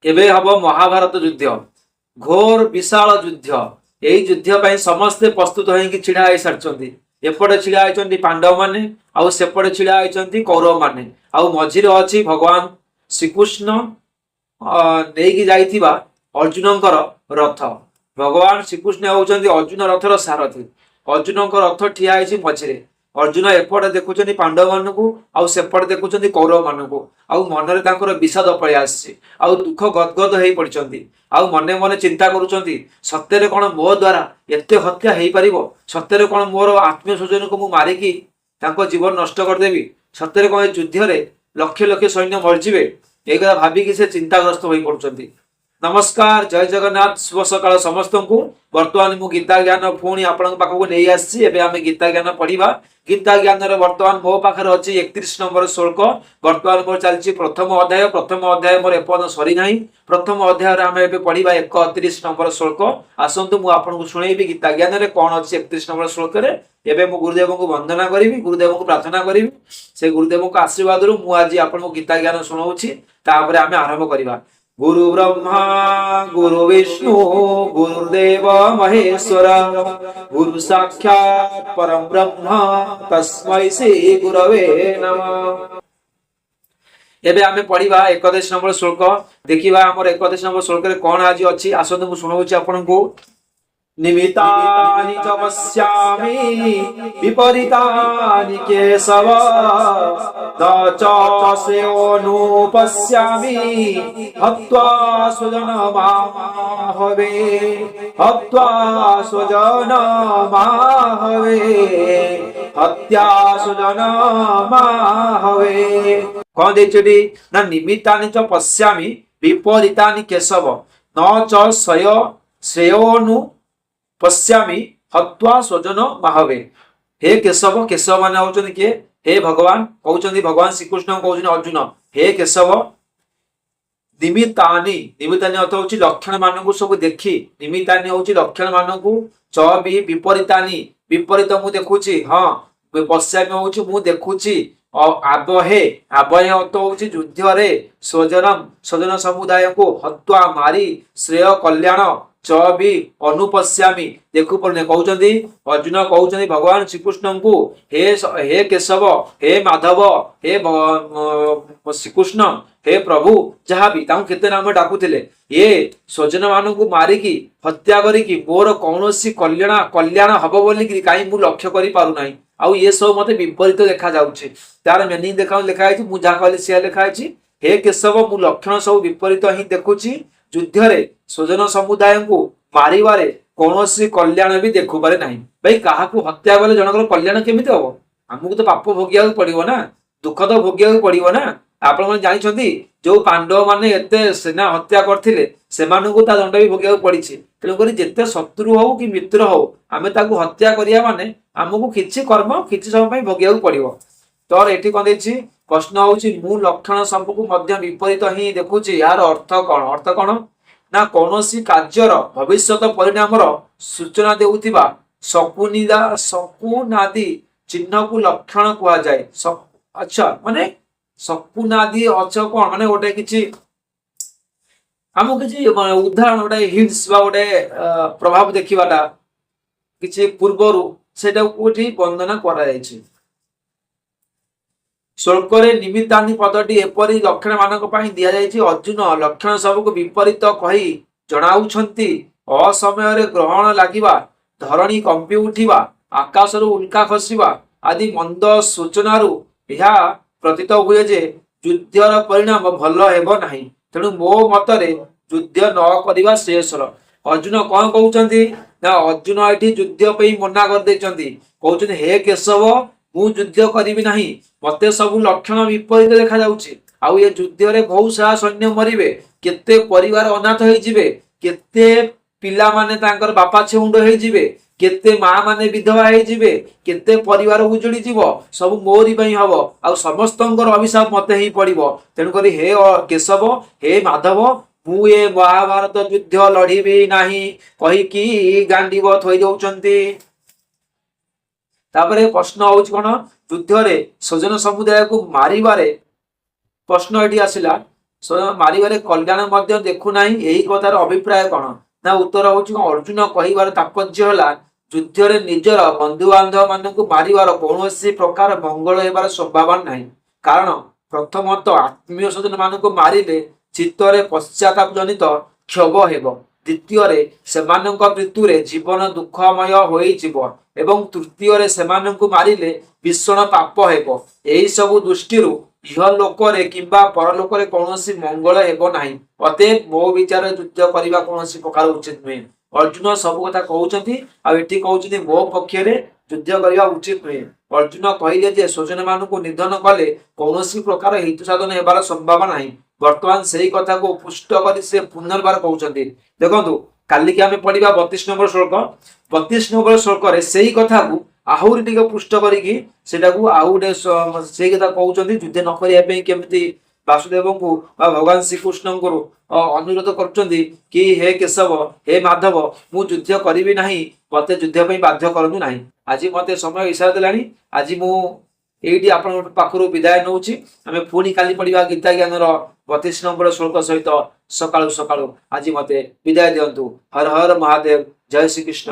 एबे हम महाभारत युद्ध घोर विशाल युद्ध यही युद्ध पर समस्ते प्रस्तुत होगी छिड़ा हो सारी एपटे छिड़ा होती पांडव माने आउ सेपटे छिड़ा होती कौरव माने आउ मझिरे अच्छी भगवान श्रीकृष्ण नहीं जाइथिबा अर्जुनकर रथ। भगवान श्रीकृष्ण होउछन्ति अर्जुन रथर सारथी। अर्जुन रथ ठिया होइछि मझिरे। अर्जुन एपटे देखुछन्ति पांडव मानकु आउ सेपटे देखुछन्ति कौरव मानकु आउ मनरे तांकर विषाद पळि आछि आउ दुख गदगद हेई पड़िछन्ति आउ मने मने चिंता करूछन्ति सत्यरे कोन मो द्वारा एते हत्या हेई परिबो, सत्यरे कोन मोर आत्मीय स्वजन को मु मारिकी तांको जीवन नष्ट कर देबी, सत्यरे कोन युद्ध रे लक्ष लक्ष सैन्य मरजिबे ए कथा भाबी से चिंताग्रस्त होई पड़ुछन्ति। नमस्कार, जय जगन्नाथ, शुभ सकाळ समस्त को। वर्तमान मु गीता ज्ञान पुणी आपण पाखक नहीं आसी। एबे आमे गीता ज्ञान पढ़िबा। गीता ज्ञान रे वर्तमान मो पाखर अछि 31 नंबर श्लोक। वर्तमान मोर चलछि प्रथम अध्याय। प्रथम अध्याय मोर एपन सरी नाही। प्रथम अध्याय रे आमे एबे पढ़िबा 31 नंबर श्लोक। आसंतु मु आपण को सुनेबी गीता ज्ञान रे कोन अछि 31 नंबर श्लोक रे। एबे मु गुरुदेव को वंदना करिवि, गुरुदेव को प्रार्थना करिवि। से गुरुदेव को आशीर्वाद रु मु आज आपण को गीता ज्ञान सुनाउछि। तापरे आमे आरंभ करिबा। गुरु ब्रह्मा गुरु विष्णु गुरुदेव महेश्वर गुरु साक्षात् परम ब्रह्म तस्मै श्री गुरवे नमः। एबे आमे पढ़िबा 31 नंबर श्लोक। देखिबा हमर 31 नंबर श्लोक रे कोन आज अछि। आसंतु मु सुनाउछि आपन को। निमितानि च पश्यामि विपरीतानि केशव न च श्रेयोनुपश्यामि हत्वा स्वजनमाहवे हत्वा स्वजनमाहवे हत्या स्वजनमाहवे। कौन देछटी ना निमित्तानि च पश्यामि विपरीतानि केशव न च श्रेयोनु पश्यामि हत्वा स्वजन माहवे। हे केशव, केशव माने होचन के हे भगवान कहउचंदी, भगवान श्रीकृष्ण कहउचन अर्जुन हे केशव निमित्तानि। निमित्तानि अर्थ होची लक्षण मानकु सब देखि। निमित्तानि होची लक्षण मानकु च बि विपरीतानि विपरीत मु देखुची। हां पश्यामि होची मु देखुची। आबहे आबहे अर्थ होची युद्ध रे स्वजनम स्वजन समुदाय को हत्वा मारी श्रेय कल्याण च भी अनुपश्यामि देखु पड़ने कहउचंदी। अर्जुन कहउचंदी भगवान श्रीकृष्ण को हे केशव हे माधव हे श्रीकृष्ण हे प्रभु जहा भी ताऊ केते नाम डाकुथिले ये स्वजन मान को मारिकी हत्या करिकी मोर कौनसी कल्याण हबो बोली कि काई मु लक्ष्य करि पारु नाही। आउ ये सब मते विपरीत देखा जाउछे। तार मीनिंग देखा लिखा है मु जा कहले से लिखा है हे केशव मु लक्षण सब विपरीत ही देखुची। युद्ध रे स्वजन समुदाय को मारिबारे कौनसी कल्याण भी देखु पारे नाही। भाई काहाकू हत्या कले जनकर कल्याण केमिति हो? हमकु तो पाप भोगिया पड़िबो ना, दुख तो भोगिया पड़िबो ना। आपण मन जानिछंती जो पांडव माने एते सेना हत्या करथिले सेमानकु ता दंड भी भोगिया पड़िछि। तेणु करी जेते शत्रु हो कि मित्र हो आमे ताकू हत्या करिया माने हमकु किछि कर्म किछि समय पई भोगिया पड़िबो। तोर एठी कोन देछि प्रश्न होउछि मु लक्षण सबकु मध्य विपरीत ही देखुछि। यार अर्थ कोन? अर्थ कोन ना कौनसी कार्यर भविष्यत परिणामर सूचना देउथिबा शकुनादि चिन्ह को लक्षण कुआ जाए। अच्छा माने शकुनादि अच्छा कोन माने गोटे किछि हमु किछि उदाहरण गोटे हिंट्स बा गोटे प्रभाव देखिबाटा किछि पूर्वरु सेटा कोठी वंदना करा जायछि। श्लोक रे निमित्तानि पदटी एपरि लक्षण मानक पई दिया जायछि। अर्जुन लक्षण सबको विपरीत कहि जणाउछंती असमय रे ग्रहण लागिबा धरणी कंपी उठिबा आकाश रु उल्का खसिबा आदि मंद सूचनारु यह प्रतीत हुए जे युद्धर परिणाम भल हेबो नाही। तेणु मो मतरे युद्ध न करिबा श्रेयस्कर। अर्जुन कोन कहउछंती ना अर्जुन एठी युद्ध पई मना कर देचंती। कहउछंती हे केशव मु युद्ध करिबि नाही, मते सब लक्षण विपरीत देखा जाउछि। आउ ये युद्ध रे बहुत सारा सैन्य मरिबे, केते परिवार अनाथ होई जिवे, केते पिला माने तांकर बापा छेउंड होई जिवे, केते मां माने विधवा होई जिवे, केते परिवार उजड़ी जीवो, सब मोरी पई हबो। आउ समस्तंकर अभिशाप मते ही पड़िबो। तेनु करी हे केशव हे माधव मु ए महाभारत युद्ध लड़िबी नाही कहि की गांडीव थोई दउचंती। तापरे प्रश्न होउछ कोन युद्ध रे स्वजन समुदाय को मारिबारे प्रश्न एठी आसिला ମାରିବାରେ କଲ୍ୟାଣ ମଧ୍ୟ ଦେଖୁନାହିଁ, ଏହି କଥାର ଅଭିପ୍ରାୟ କଣ? ନା ଉତ୍ତର ହଉଛି ଅର୍ଜୁନ କହିବାର ତାତ୍ପର୍ଯ୍ୟ ହେଲା ଯୁଦ୍ଧରେ ନିଜର ବନ୍ଧୁବାନ୍ଧବ ମାନଙ୍କୁ ମାରିବାର କୌଣସି ପ୍ରକାର ମଙ୍ଗଳ ହେବାର ସମ୍ଭାବନା ନାହିଁ। କାରଣ ପ୍ରଥମତଃ ଆତ୍ମୀୟ ସ୍ୱଜନ ମାନଙ୍କୁ ମାରିଲେ ଚିତ୍ତରେ ପଶ୍ଚାତାପ ଜନିତ କ୍ଷୋଭ ହେବ। ଦ୍ୱିତୀୟରେ ସେମାନଙ୍କ ମୃତ୍ୟୁରେ ଜୀବନ ଦୁଃଖମୟ ହୋଇଯିବ ଏବଂ ତୃତୀୟରେ ସେମାନଙ୍କୁ ମାରିଲେ ଭୀଷଣ ପାପ ହେବ। ଏହି ସବୁ ଦୃଷ୍ଟିରୁ ଇହଲୋକରେ କିମ୍ବା ପରଲୋକରେ କୌଣସି ମଙ୍ଗଳ ହେବ ନାହିଁ। ଅତଏବ ମୋ ବିଚାରରେ ଯୁଦ୍ଧ କରିବା କୌଣସି ପ୍ରକାର ଉଚିତ ନୁହେଁ। ଅର୍ଜୁନ ସବୁ କଥା କହୁଛନ୍ତି, ଆଉ ଏଠି କହୁଛନ୍ତି ମୋ ପକ୍ଷରେ ଯୁଦ୍ଧ କରିବା ଉଚିତ ନୁହେଁ। ଅର୍ଜୁନ କହିଲେ ଯେ ସ୍ୱଜନ ମାନଙ୍କୁ ନିଧନ କଲେ କୌଣସି ପ୍ରକାର ହିତ ସାଧନ ହେବାର ସମ୍ଭାବନା ନାହିଁ। ବର୍ତ୍ତମାନ ସେଇ କଥାକୁ ପୁଷ୍ଟ କରି ସେ ପୁନର୍ବାର କହୁଛନ୍ତି। ଦେଖନ୍ତୁ, କାଲିକି ଆମେ ପଢିବା 32 ନମ୍ବର ଶ୍ଲୋକ। 32 ନମ୍ବର ଶ୍ଲୋକରେ ସେଇ କଥାକୁ ଆହୁରି ଟିକେ ପୁଷ୍ଟ କରିକି ସେଟାକୁ ଆଉ ଗୋଟେ ସେଇ କଥା କହୁଛନ୍ତି, ଯୁଦ୍ଧ ନ କରିବା ପାଇଁ କେମିତି ବାସୁଦେବଙ୍କୁ ବା ଭଗବାନ ଶ୍ରୀକୃଷ୍ଣଙ୍କୁ ଅନୁରୋଧ କରୁଛନ୍ତି କି ହେ କେଶବ, ହେ ମାଧବ, ମୁଁ ଯୁଦ୍ଧ କରିବି ନାହିଁ, ମତେ ଯୁଦ୍ଧ ପାଇଁ ବାଧ୍ୟ କରନ୍ତୁ ନାହିଁ। ଆଜି ମତେ ସମୟ ଇଶାରା ଦେଲାଣି। ଆଜି ମୁଁ ଏଇଠି ଆପଣଙ୍କ ପାଖରୁ ବିଦାୟ ନେଉଛି। ଆମେ ପୁଣି କାଲି ପଢିବା ଗୀତା ଜ୍ଞାନର 32 ନମ୍ବର ଶ୍ଲୋକ ସହିତ ସକାଳୁ ସକାଳୁ। ଆଜି ମତେ ବିଦାୟ ଦିଅନ୍ତୁ। ହର ହର ମହାଦେବ, ଜୟ ଶ୍ରୀକୃଷ୍ଣ।